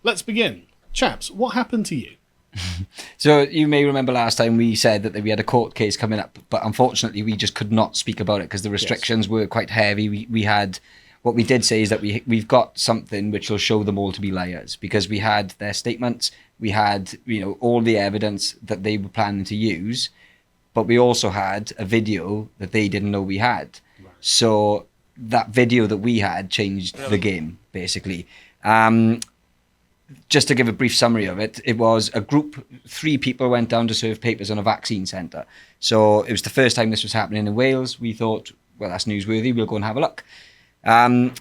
let's begin. Chaps, what happened to you? So you may remember last time we said that we had a court case coming up, but unfortunately we just could not speak about it because the restrictions were quite heavy. We had, what we did say is that we've got something which will show them all to be liars, because we had their statements, we had, all the evidence that they were planning to use, but we also had a video that they didn't know we had. Right. So that video that we had changed the game, basically. Just to give a brief summary of it, it was a group, 3 people went down to serve papers on a vaccine centre. So it was the first time this was happening in Wales. We thought, well, that's newsworthy, we'll go and have a look. Then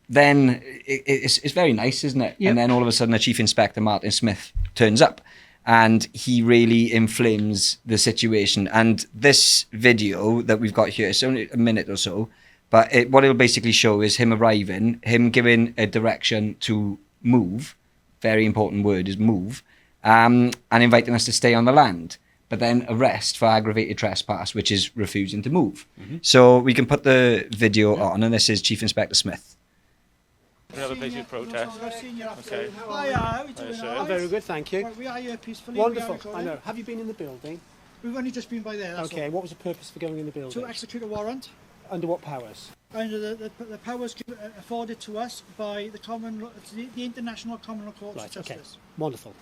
it's very nice, isn't it? Yep. And then all of a sudden, the Chief Inspector, Martin Smith, turns up and he really inflames the situation. And this video that we've got here, it's only a minute or so, but what it'll basically show is him arriving, him giving a direction to move. Very important word is move, and inviting us to stay on the land, but then arrest for aggravated trespass, which is refusing to move. Mm-hmm. So we can put the video on, and this is Chief Inspector Smith. Another place of protest. Okay. Hi, how are you doing? I'm very good, thank you. Right, we are here peacefully. Wonderful, I know. Have you been in the building? We've only just been by there, that's okay, all. what was the purpose for going in the building? To execute a warrant. Under what powers? Under the powers afforded to us by the International Common Law Court of Justice. Okay. Wonderful.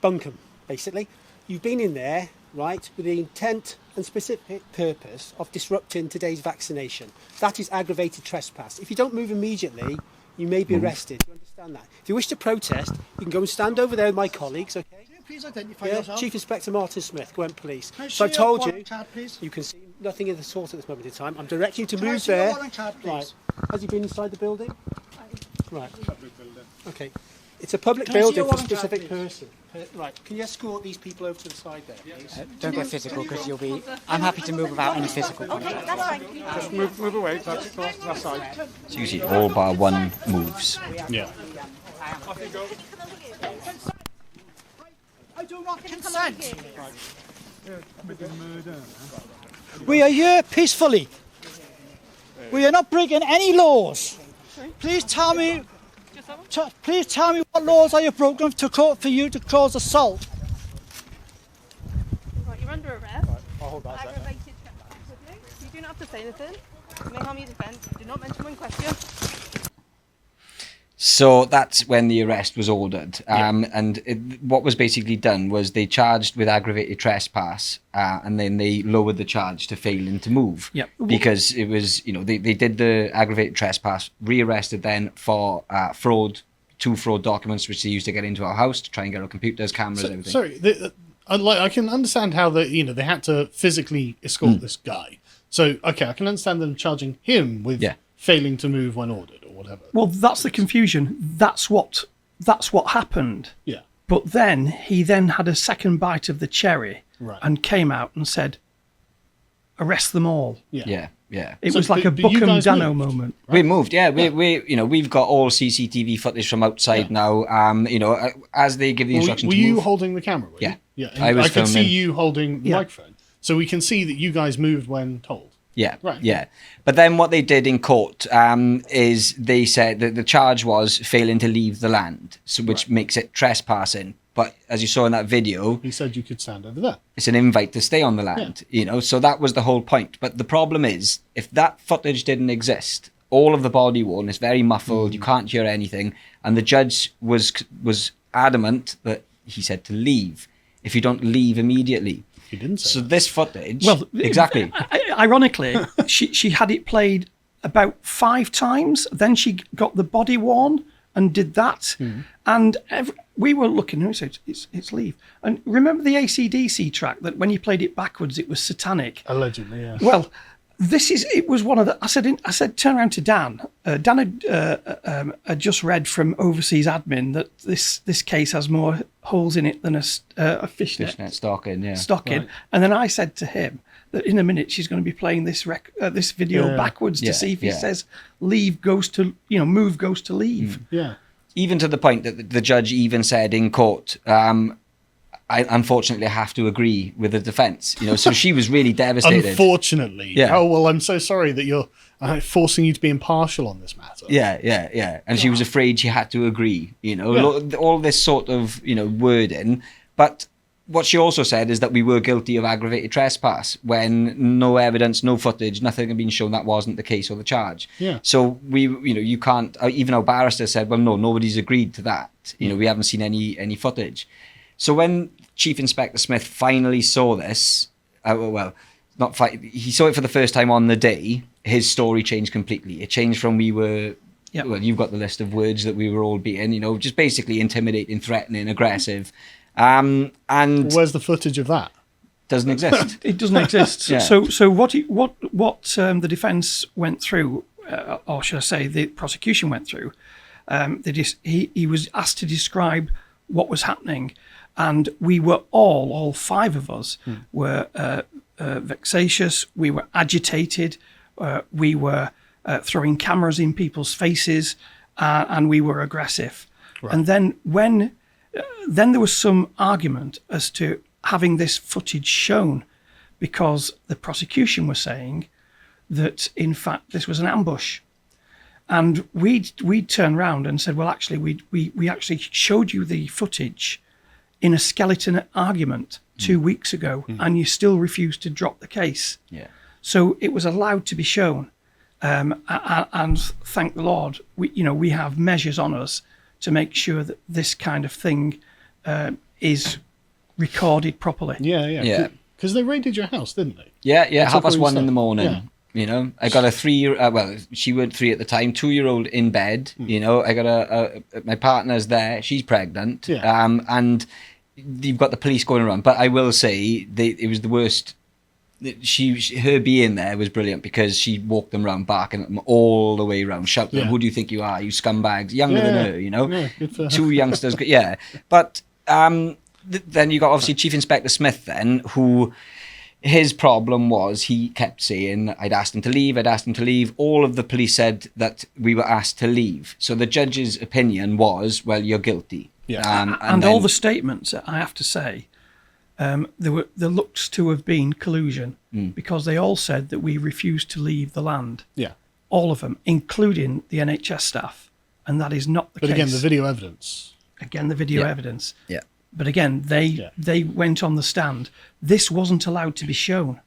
Bunkum, basically. You've been in there, right, with the intent and specific purpose of disrupting today's vaccination. That is aggravated trespass. If you don't move immediately, you may be arrested. Do you understand that? If you wish to protest, you can go and stand over there with my colleagues, okay? Please identify yourself. Chief Inspector Martin Smith, Go please. So I told you, you can see nothing of the sort at this moment in time. I'm directing you to move there. Card, right. Has he been inside the building? Right. Public building. Okay. It's a public building for a specific person. Right. Can you escort these people over to the side there, please? Don't get physical, because you'll be... I'm happy to move without any physical contact. Okay, that's fine. Just move away. That's that side. It's usually all bar one moves. Yeah. I do not consent. We are here peacefully. We are not breaking any laws. Please tell me. Please tell me what laws I have broken for you to cause assault. Right, you're under arrest. Right, I'll hold that. Aggravated trespass. You do not have to say anything. You may harm your defence. Do not mention one question. So that's when the arrest was ordered. And what was basically done was they charged with aggravated trespass, and then they lowered the charge to failing to move. Yep. Because it was, they did the aggravated trespass, rearrested then for fraud, 2 fraud documents which they used to get into our house to try and get our computers, cameras, everything. Sorry, I can understand how they had to physically escort this guy. So, okay, I can understand them charging him with failing to move when ordered. Whatever. Well, that's the confusion. That's what happened. Yeah. But then he had a second bite of the cherry, and came out and said, "Arrest them all." Yeah. It was like a Buckham Dano moment. Right? We moved. Yeah. We've got all CCTV footage from outside now. As they give the instruction. Were to you move. holding the camera? Yeah. Yeah. I could see you holding the microphone, so we can see that you guys moved when told. Yeah, right. Yeah. But then what they did in court is they said that the charge was failing to leave the land, so which makes it trespassing. But as you saw in that video, he said you could stand over there. It's an invite to stay on the land, so that was the whole point. But the problem is, if that footage didn't exist, all of the body worn is very muffled, you can't hear anything, and the judge was adamant that he said to leave if you don't leave immediately. He didn't say so that. This footage... Well, exactly. Ironically, she had it played about 5 times. Then she got the body worn and did that. And we were looking and we said, it's leave. And remember the AC/DC track that when you played it backwards, it was satanic? Allegedly, yeah. Well, it was one of the... I said, turn around to Dan. Dan had just read from Overseas Admin that this case has more holes in it than a fishnet stocking, yeah. Stocking. Right. And then I said to him that in a minute she's going to be playing this video backwards to see if he says leave goes to, move goes to leave. Yeah. Even to the point that the judge even said in court, I unfortunately have to agree with the defence. So she was really devastated. Unfortunately. Yeah. Oh, well, I'm so sorry that you're forcing you to be impartial on this matter. Yeah. And she was afraid she had to agree, all this sort of, wording. But what she also said is that we were guilty of aggravated trespass when no evidence, no footage, nothing had been shown that wasn't the case or the charge. Yeah. So you can't, even our barrister said, well, no, nobody's agreed to that. We haven't seen any footage. So when Chief Inspector Smith finally saw this, he saw it for the first time on the day, his story changed completely. It changed from well, you've got the list of words that we were all being, just basically intimidating, threatening, aggressive. And where's the footage of that? Doesn't exist. It doesn't exist. Yeah. So what the defence went through, or should I say, the prosecution went through, he was asked to describe what was happening, and we were all five of us were vexatious. We were agitated. We were throwing cameras in people's faces, and we were aggressive. Right. And then then there was some argument as to having this footage shown, because the prosecution were saying that in fact this was an ambush, and we turned round and said, well, actually we actually showed you the footage in a skeleton argument 2 weeks ago, and you still refused to drop the case. Yeah. So it was allowed to be shown, and thank the Lord, we have measures on us to make sure that this kind of thing is recorded properly. Yeah. Because they raided your house, didn't they? Yeah. 1:30 in the morning. Yeah. I got a 3-year. Well, she was 3 at the time. 2-year-old in bed. I got my partner's there. She's pregnant. Yeah. And you've got the police going around. But I will say it was the worst. Her being there was brilliant, because she walked them around, barking at them all the way around, shouting, "Who do you think you are, you scumbags?" Younger than her, Yeah, good for her. 2 youngsters. Yeah, but then you got obviously Chief Inspector Smith, then, who his problem was he kept saying, "I'd asked him to leave." All of the police said that we were asked to leave. So the judge's opinion was, well, you're guilty. Yeah, and all the statements, I have to say, there looks to have been collusion, because they all said that we refused to leave the land. Yeah. All of them, including the NHS staff, and that is not the case. But again, the video evidence. Evidence. Yeah. But again, they went on the stand. This wasn't allowed to be shown.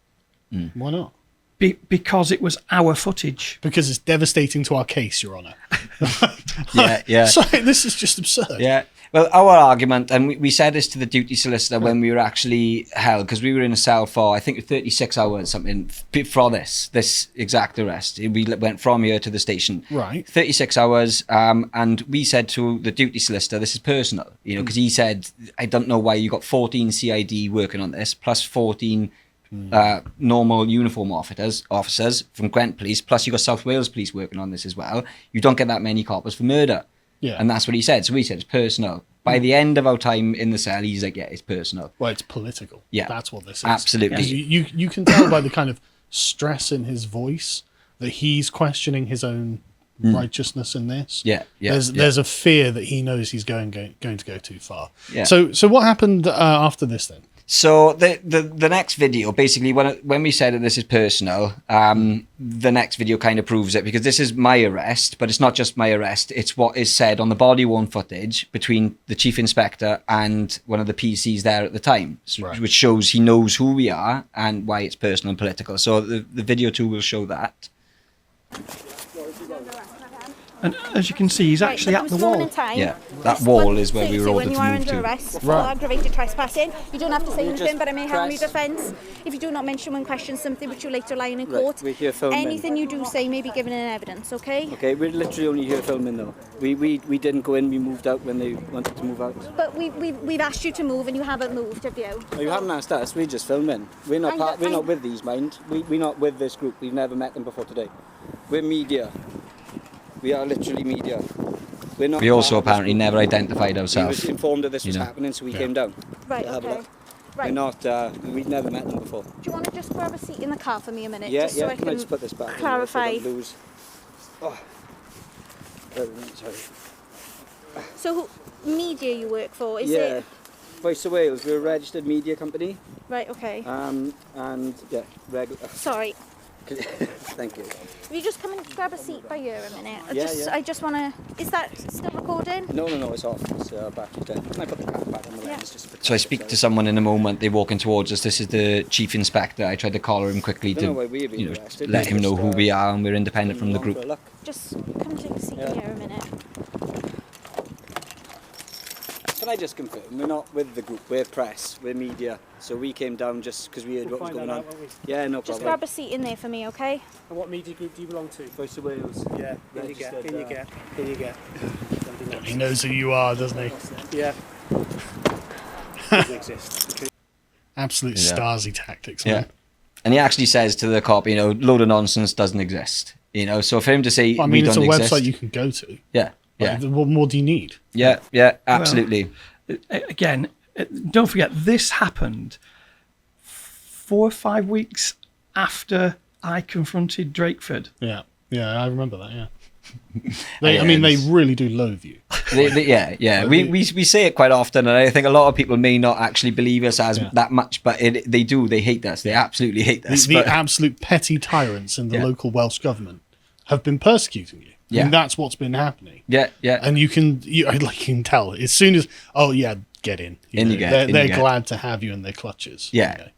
Why not? Because it was our footage. Because it's devastating to our case, Your Honour. Yeah. Sorry, this is just absurd. Yeah. Well, our argument, and we said this to the duty solicitor when we were actually held, because we were in a cell for, I think, 36 hours, something, for this exact arrest. We went from here to the station. Right. 36 hours, and we said to the duty solicitor, this is personal, because he said, I don't know why you got 14 CID working on this, plus 14 normal uniform officers from Gwent Police, plus you got South Wales Police working on this as well. You don't get that many coppers for murder. Yeah. And that's what he said. So we said it's personal. By the end of our time in the cell, he's like, yeah, it's personal. Well, it's political. Yeah. That's what this is. Absolutely. You can tell by the kind of stress in his voice that he's questioning his own righteousness in this. Yeah. There's a fear that he knows he's going to go too far. Yeah. So what happened after this then? So the next video, basically, when we said that this is personal, the next video kind of proves it, because this is my arrest, but it's not just my arrest. It's what is said on the body-worn footage between the chief inspector and one of the PCs there at the time, which shows he knows who we are and why it's personal and political. So the video 2 will show that. And as you can see, he's actually at the wall. Yeah, that wall is where we were ordered to move to. When you are under arrest for aggravated trespassing, you don't have to say anything, but I may harm your defence. If you do not mention when questioned something which you later lie in court, we're here filming. Anything you do say may be given in evidence, okay? Okay, we're literally only here filming though. We didn't go in, we moved out when they wanted to move out. But we've asked you to move and you haven't moved, have you? No, you haven't asked us, we're just filming. We're not with these, mind. We're not with this group, we've never met them before today. We're media. We are literally media. We're not. We also apparently never identified We ourselves. was informed of this was happening, so we came down. Right, to have a okay. look. Right. We're not. We've never met them before. Do you want to just grab a seat in the car for me a minute? Yeah, just so yeah. I Can I just put this back? clarify. Lose. Oh. Sorry. So, who media you work for? Is Yeah. it? Voice of Wales, we're a registered media company. Right, okay. And yeah, regular. Sorry. Thank you. Will you just come and grab a seat by here a minute? Yeah. I just want to... Is that still recording? No, it's off. It's battery dead. Can I put the cap back on the lens? Just So I speak to someone in a moment. They're walking towards us. This is the chief inspector. I tried to collar him quickly to let him know who we are, and we're independent from the group. Just come take a seat here a minute. Can I just confirm, we're not with the group, we're press, we're media, so we came down just because we heard what was going on. Yeah, no problem. Just grab a seat in there for me, okay? And what media group do you belong to? Voice of Wales. Yeah, in you get. He knows who you are, doesn't he? Yeah. Doesn't exist. Absolute Yeah. Stasi tactics, Yeah. man. And he actually says to the cop, load of nonsense doesn't exist. So for him to say, I mean, we it's a don't website exist, you can go to. yeah, Like, what more do you need? yeah, absolutely. Again, don't forget, this happened 4 or 5 weeks after I confronted Drakeford. Yeah, I remember that. Yeah, they really do loathe you. We say it quite often, and I think a lot of people may not actually believe us as that much, but they do. They hate us. They absolutely hate us. The absolute petty tyrants in the local Welsh government have been persecuting you. Yeah. And that's what's been happening. Yeah. And you can tell as soon as get in. They're glad to have you in their clutches. Yeah.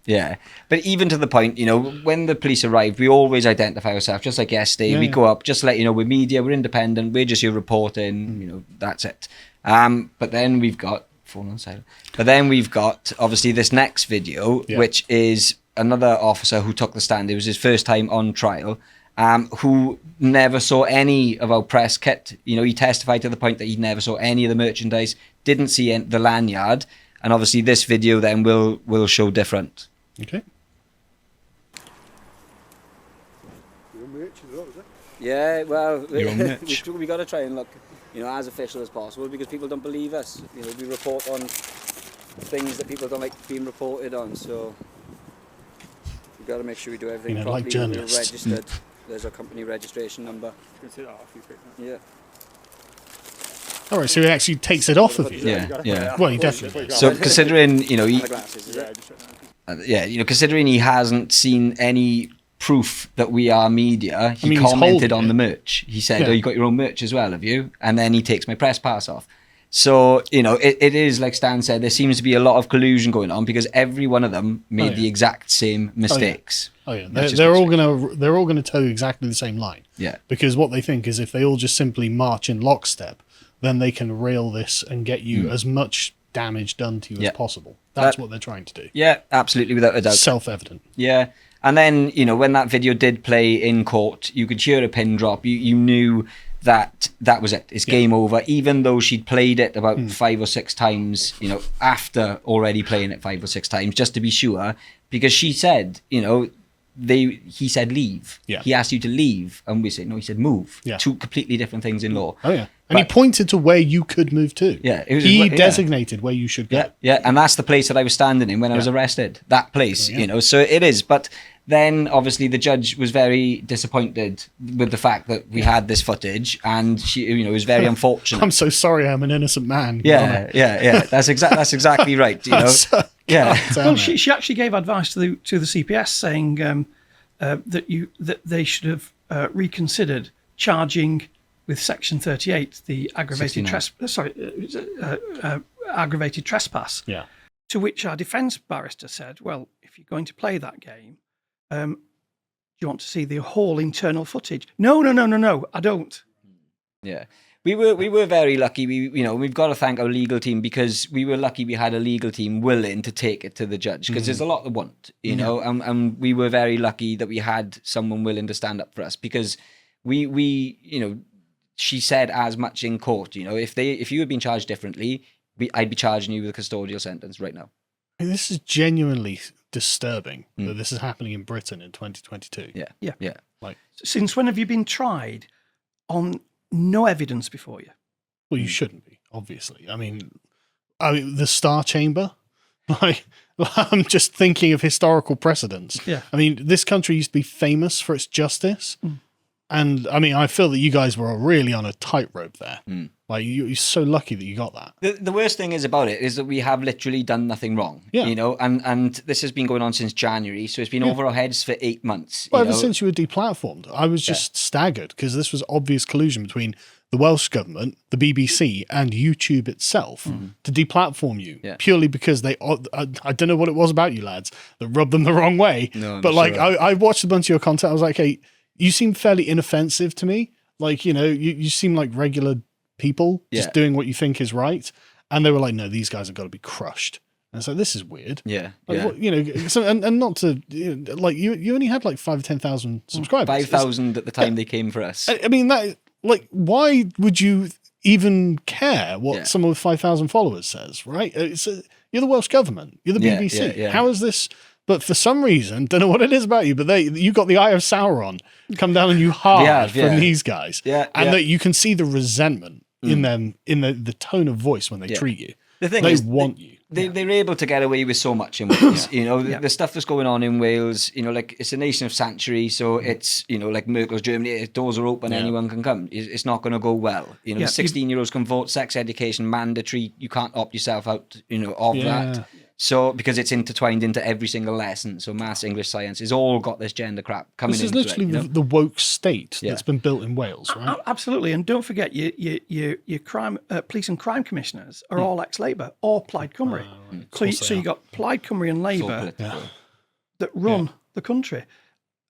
But even to the point, when the police arrived, we always identify ourselves, just like yesterday. We go up, just to let you know, we're media, we're independent, we're just here reporting, that's it. But then we've got, phone on silent. But then we've got, obviously, this next video, which is another officer who took the stand. It was his first time on trial. Who never saw any of our press kit. He testified to the point that he never saw any of the merchandise, didn't see the lanyard, and obviously this video then will show different. Okay. Your merch as well, is it? Yeah, well, Your we got to try and look, as official as possible, because people don't believe us. We report on things that people don't like being reported on, so we've got to make sure we do everything properly. Like journalists. We're registered. There's our company registration number. Yeah. All right, so he actually takes it off of you. Yeah. Well, he definitely does. So considering, Glasses, considering he hasn't seen any proof that we are media, he he's commented holding on the it. merch. He said, "Oh, you got your own merch as well, have you?" And then he takes my press pass off. So, it is, like Stan said, there seems to be a lot of collusion going on because every one of them made the exact same mistakes. Oh yeah, they're all gonna toe exactly the same line. Yeah. Because what they think is if they all just simply march in lockstep, then they can rail this and get you as much damage done to you as possible. That's what they're trying to do. Yeah, absolutely, without a doubt. Self-evident. Yeah. And then, when that video did play in court, you could hear a pin drop. You knew that was it. It's game over. Even though she'd played it about 5 or 6 times, after already playing it 5 or 6 times, just to be sure, because she said, he said leave. Yeah. He asked you to leave, and we said no. He said move. Yeah. 2 completely different things in law. Oh yeah, and he pointed to where you could move to. Yeah, he designated where you should go. Yeah, and that's the place that I was standing in when I was arrested. That place, So it is, but. Then, obviously, the judge was very disappointed with the fact that we had this footage, and she, it was very unfortunate. I'm so sorry, I'm an innocent man. Yeah. That's exactly right. Well, she actually gave advice to the CPS saying that they should have reconsidered charging with Section 38 the aggravated aggravated trespass. Yeah. To which our defence barrister said, "Well, if you're going to play that game, do you want to see the whole internal footage?" No, I don't. Yeah. We were very lucky. We've got to thank our legal team because we were lucky we had a legal team willing to take it to the judge because there's a lot that want, and we were very lucky that we had someone willing to stand up for us because she said as much in court, if you had been charged differently, I'd be charging you with a custodial sentence right now. I mean, this is genuinely disturbing that this is happening in Britain in 2022. Yeah. Like, since when have you been tried on no evidence before you? Well, you shouldn't be, obviously. I mean, the Star Chamber. Like, I'm just thinking of historical precedents. Yeah. I mean, this country used to be famous for its justice, and I mean, I feel that you guys were really on a tightrope there. Like you're so lucky that you got that. The worst thing is about it is that we have literally done nothing wrong. Yeah. You know, and this has been going on since January, so it's been over our heads for 8 months. Well, ever since you were deplatformed, I was just staggered because this was obvious collusion between the Welsh government, the BBC, and YouTube itself to deplatform you purely because they. I don't know what it was about you lads that rubbed them the wrong way. No, but like I watched a bunch of your content. I was like, hey, you seem fairly inoffensive to me. Like, you know, you seem like regular people just doing what you think is right. And they were like, no, these guys have got to be crushed. And so this is weird. Yeah. Like, what, you know, so, and not to, you know, like, you only had like 5,000 or 10,000 subscribers. 5,000 at the time they came for us. I mean, that, like, why would you even care what someone with 5,000 followers says, right? You're the Welsh government. You're the BBC. How is this? But for some reason, don't know what it is about you, but you got the eye of Sauron come down on you hard from these guys. That you can see the resentment in them, in the tone of voice when they treat you. The thing they want you. They're able to get away with so much in Wales. You know, the stuff that's going on in Wales, you know, like it's a nation of sanctuary, so it's, you know, like Merkel's Germany, doors are open, anyone can come. It's not going to go well. You know, 16-year-olds can vote, sex education mandatory, you can't opt yourself out, you know, of that. So, because it's intertwined into every single lesson. So, maths, English, science, it's all got this gender crap coming into it. This is literally the woke state that's been built in Wales, right? Absolutely. And don't forget, your crime, police and crime commissioners are all ex-Labour or Plaid Cymru. So you got Plaid Cymru and Labour that run the country.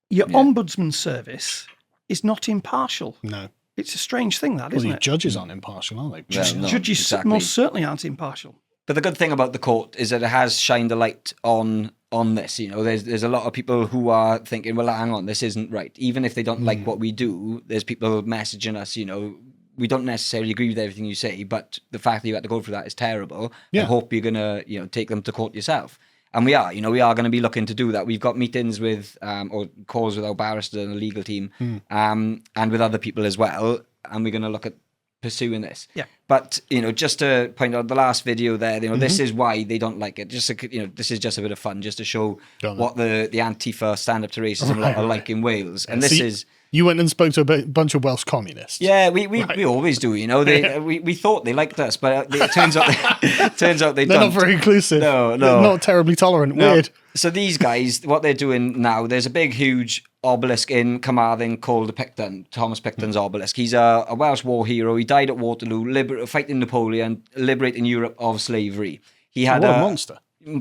Your ombudsman service is not impartial. No. It's a strange thing, that, isn't it? Judges aren't impartial, are they? Judges most certainly aren't impartial. But the good thing about the court is that it has shined a light on this. You know, there's a lot of people who are thinking, well, hang on, this isn't right. Even if they don't like what we do, there's people messaging us, you know, we don't necessarily agree with everything you say, but the fact that you had to go through that is terrible. I hope you're going to, you know, take them to court yourself. And we are going to be looking to do that. We've got meetings with, or calls with our barrister and the legal team, and with other people as well. And we're going to look at pursuing this. But, you know, just to point out the last video there, you know, this is why they don't like it. Just you know, this is just a bit of fun, just to show what the Antifa stand up to racism are like in Wales. And this is. You went and spoke to a bunch of Welsh communists. Yeah, we always do. You know, we thought they liked us, but it turns out they don't. They're not very inclusive. No, they're not terribly tolerant. No. Weird. So these guys, what they're doing now, there's a big, huge obelisk in Carmarthen called the Picton, Thomas Picton's obelisk. He's a Welsh war hero. He died at Waterloo, fighting Napoleon, liberating Europe of slavery. He had what a monster.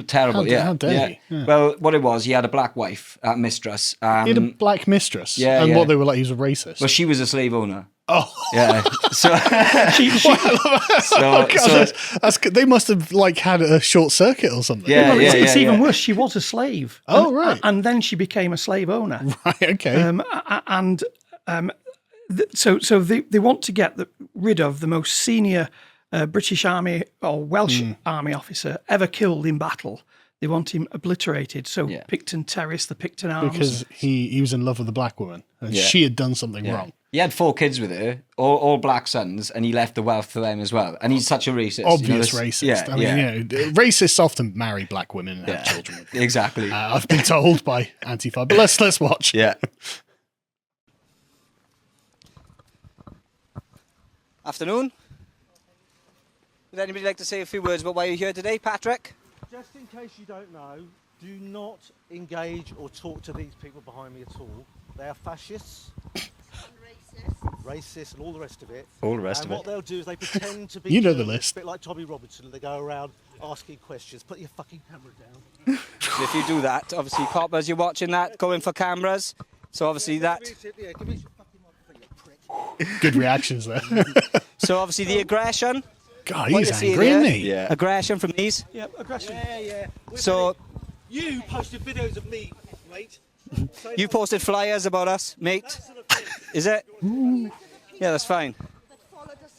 Terrible, How dare he? Yeah. Well, what it was, he had a black wife, mistress. He had a black mistress. Yeah, and what they were like, he was a racist. Well, she was a slave owner. Oh, yeah. So, that's good. They must have like had a short circuit or something. Yeah, it's even worse. She was a slave. Oh, right. And then she became a slave owner. Right. Okay. So they want to get rid of the most senior British Army or Welsh Army officer ever killed in battle. They want him obliterated. So Picton Terrace, the Picton Arms. Because he was in love with a black woman and she had done something wrong. He had 4 kids with her, all black sons, and he left the wealth for them as well. And he's such a racist. Obvious racist. I mean, you know, racists often marry black women and have children with them. Exactly. I've been told by Antifa. But let's watch. Yeah. Afternoon. Would anybody like to say a few words about why you're here today, Patrick? Just in case you don't know, do not engage or talk to these people behind me at all. They are fascists. Racist and all the rest of it. And what they'll do is they pretend to be you know the list. A bit like Tommy Robinson. They go around asking questions. Put your fucking camera down. So if you do that, obviously, coppers, you're watching that, going for cameras. So obviously that... Give me your fucking microphone, you prick. Good reactions there. So obviously the aggression. God, he's angry, isn't he? Yeah. Aggression from these. Yeah, aggression. Yeah. So... You posted videos of me, mate. You posted flyers about us, mate. Is it? Yeah, that's fine.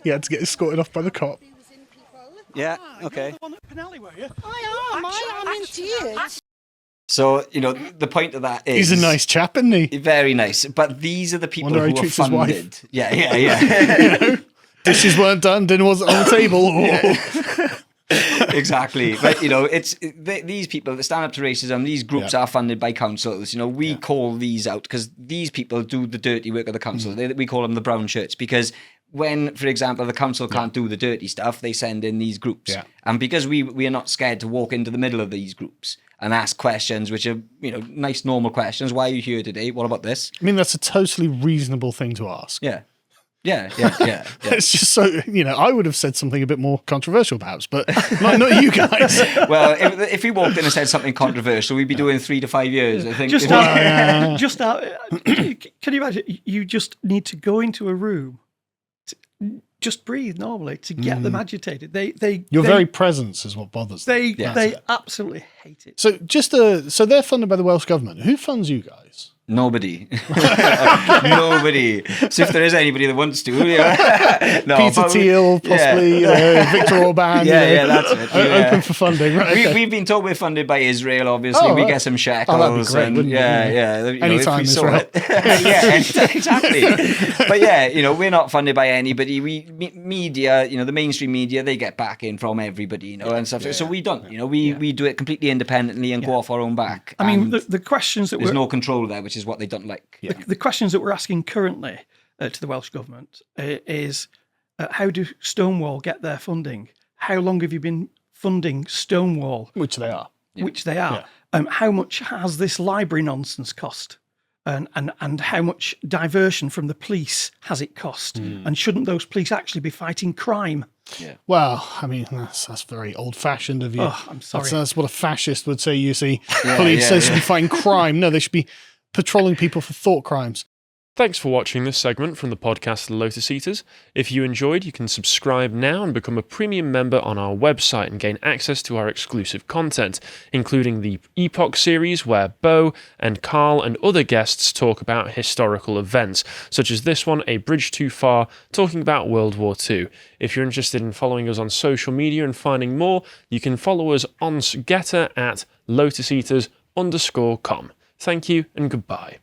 He had to get escorted off by the cop. Yeah, okay. You're the one at Pinelli, were you? I am indeed. So, you know, the point of that is... He's a nice chap, isn't he? Very nice. But these are the people Wonder how he who are treats his wife. funded. Yeah. You know? Dishes weren't done, dinner wasn't on the table. Exactly. But, you know, these people that stand up to racism, these groups are funded by councils. You know, we call these out because these people do the dirty work of the council. We call them the brown shirts because when, for example, the council can't do the dirty stuff, they send in these groups. Yeah. And because we are not scared to walk into the middle of these groups and ask questions, which are, nice, normal questions. Why are you here today? What about this? I mean, that's a totally reasonable thing to ask. Yeah. It's just so, I would have said something a bit more controversial perhaps, but not you guys. Well, if we walked in and said something controversial, we'd be doing 3 to 5 years, I think. Can you imagine? You just need to go into a room, just breathe normally to get them agitated. Your very presence is what bothers them. They absolutely hate it. So so they're funded by the Welsh government. Who funds you guys? Nobody. Nobody. So if there is anybody that wants to. No, Peter Thiel, possibly, Victor Orban. That's it. Open for funding, right? Okay. We've been told we're funded by Israel, obviously. We get some shekels. That'd be great, wouldn't it? Anytime Israel. Exactly. But we're not funded by anybody. Media, the mainstream media, they get backing from everybody, and stuff. So we don't, we do it completely independently and go off our own back. I mean, the questions that there's no control there, which is what they don't like. The questions that we're asking currently to the Welsh government is how do Stonewall get their funding? How long have you been funding Stonewall? Which they are. Yeah. How much has this library nonsense cost? And how much diversion from the police has it cost? And shouldn't those police actually be fighting crime? Yeah. Well, I mean, that's very old-fashioned of you. Oh, I'm sorry. That's what a fascist would say, you see. Police should be fighting crime. No, they should be patrolling people for thought crimes. Thanks for watching this segment from the podcast Lotus Eaters. If you enjoyed, you can subscribe now and become a premium member on our website and gain access to our exclusive content, including the Epoch series where Bo and Carl and other guests talk about historical events, such as this one, A Bridge Too Far, talking about World War II. If you're interested in following us on social media and finding more, you can follow us on Getter at lotuseaters_com. Thank you and goodbye.